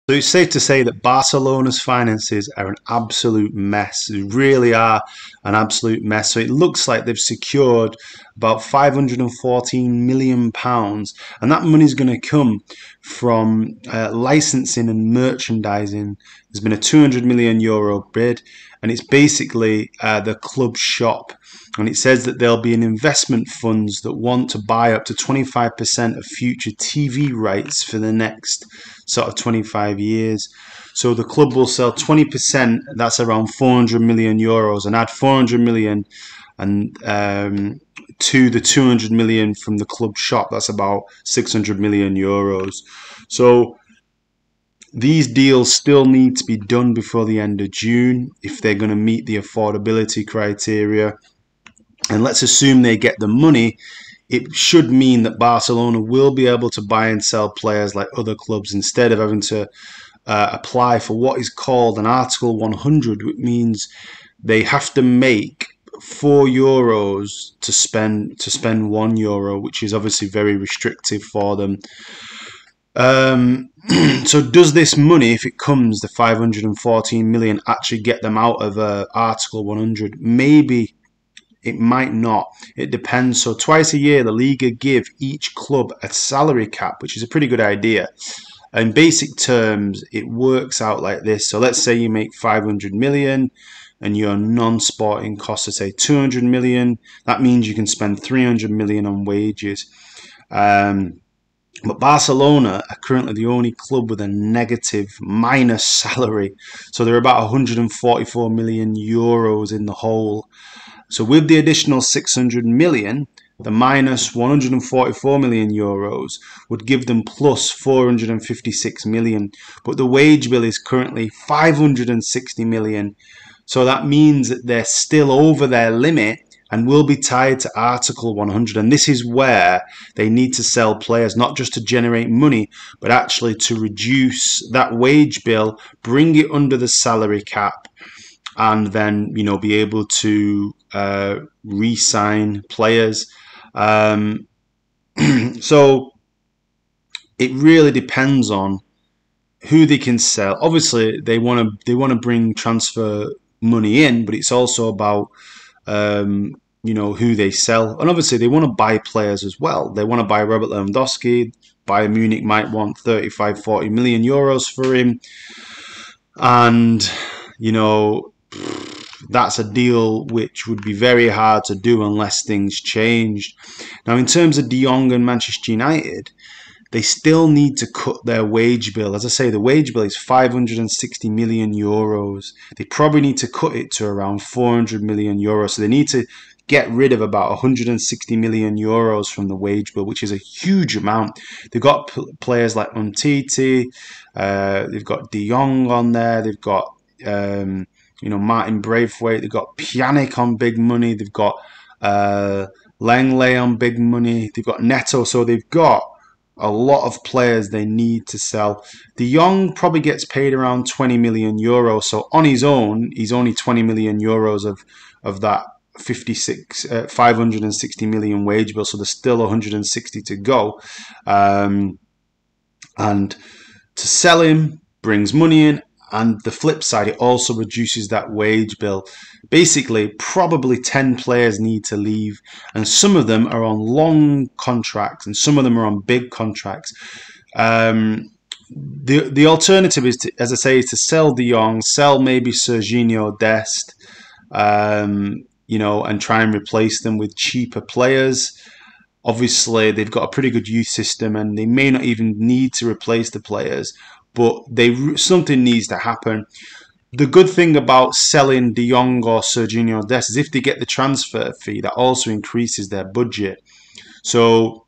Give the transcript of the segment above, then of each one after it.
So it's safe to say that Barcelona's finances are an absolute mess. They really are an absolute mess. So it looks like they've secured about £514 million, and that money is going to come from licensing and merchandising. There's been a €200 million bid, and it's basically the club shop. And it says that there'll be an investment funds that want to buy up to 25% of future TV rights for the next sort of 25 years. So the club will sell 20%, that's around €400 million, and add 400 million and to the 200 million from the club shop, that's about €600 million. So these deals still need to be done before the end of June if they're going to meet the affordability criteria. And let's assume they get the money. It should mean that Barcelona will be able to buy and sell players like other clubs instead of having to apply for what is called an Article 100, which means they have to make €4 to spend €1, which is obviously very restrictive for them. So does this money, if it comes, the 514 million, actually get them out of Article 100? Maybe. It might not. It depends. So twice a year, the Liga give each club a salary cap, which is a pretty good idea. In basic terms, it works out like this. So let's say you make 500 million and your non-sporting costs are, say, 200 million. That means you can spend 300 million on wages. But Barcelona are currently the only club with a negative minus salary. So they're about 144 million euros in the hole. So with the additional 600 million, the minus 144 million euros would give them plus 456 million. But the wage bill is currently 560 million. So that means that they're still over their limit and will be tied to Article 100. And this is where they need to sell players, not just to generate money, but actually to reduce that wage bill, bring it under the salary cap, and then, you know, be able to re-sign players. So it really depends on who they can sell. Obviously, they want to bring transfer money in, but it's also about you know, who they sell, and obviously they want to buy players as well. They want to buy Robert Lewandowski. Bayern Munich might want 35-40 million euros for him, and you know, that's a deal which would be very hard to do unless things changed. Now, in terms of De Jong and Manchester United, they still need to cut their wage bill. As I say, the wage bill is 560 million euros. They probably need to cut it to around 400 million euros. So they need to get rid of about 160 million euros from the wage bill, which is a huge amount. They've got players like MUFC, they've got De Jong on there, they've got you know, Martin Braithwaite, they've got Pjanic on big money, they've got Langley on big money, they've got Neto, so they've got a lot of players they need to sell. De Jong probably gets paid around 20 million euros, so on his own, he's only 20 million euros of that 560 million wage bill, so there's still 160 to go. And to sell him brings money in, and the flip side, it also reduces that wage bill. Basically, probably 10 players need to leave, and some of them are on long contracts and some of them are on big contracts. The alternative is to, as I say, is to sell De Jong, sell maybe Serginho Dest, you know, and try and replace them with cheaper players. Obviously, they've got a pretty good youth system and they may not even need to replace the players, but something needs to happen. The good thing about selling De Jong or Serginho Dest is if they get the transfer fee, that also increases their budget. So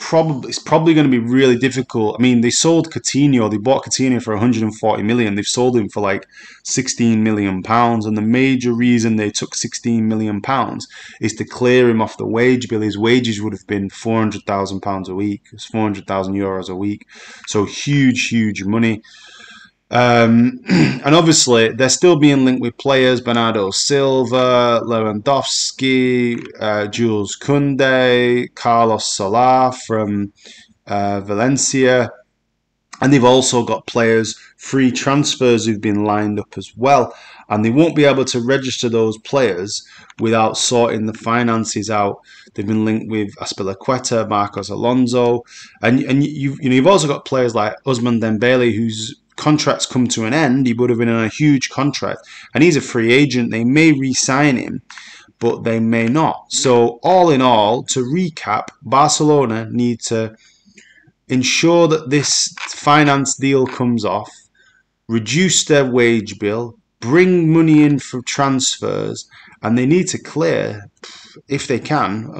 it's probably going to be really difficult. I mean, they sold Coutinho. They bought Coutinho for 140 million. They've sold him for like 16 million pounds. And the major reason they took 16 million pounds is to clear him off the wage bill. His wages would have been 400,000 pounds a week. It's 400,000 euros a week. So huge, huge money. And obviously, they're still being linked with players: Bernardo Silva, Lewandowski, Jules Koundé, Carlos Soler from Valencia. And they've also got players, free transfers who've been lined up as well. And they won't be able to register those players without sorting the finances out. They've been linked with Azpilicueta, Marcos Alonso. And you've also got players like Ousmane Dembele, whose contracts come to an end. He would have been on a huge contract. And he's a free agent. They may re-sign him, but they may not. So all in all, to recap, Barcelona need to ensure that this finance deal comes off, reduce their wage bill, bring money in for transfers, and they need to clear, if they can,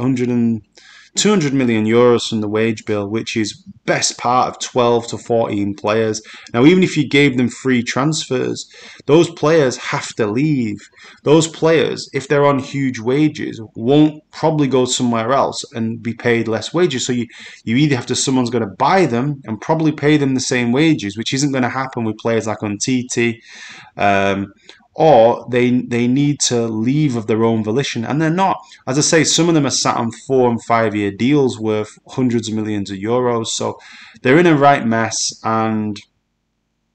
200 million euros from the wage bill, which is best part of 12 to 14 players. Now, even if you gave them free transfers, those players have to leave. Those players, if they're on huge wages, won't probably go somewhere else and be paid less wages. So you either have to, someone's going to buy them and probably pay them the same wages, which isn't going to happen with players like MUFC. Or they need to leave of their own volition, and they're not. As I say, some of them are sat on 4 and 5 year deals worth hundreds of millions of euros, so they're in a right mess, and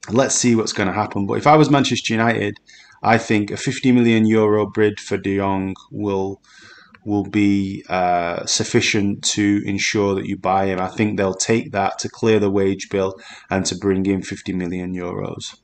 let's see what's going to happen. But if I was Manchester United, I think a 50 million euro bid for De Jong will be sufficient to ensure that you buy him. I think they'll take that to clear the wage bill and to bring in 50 million euros.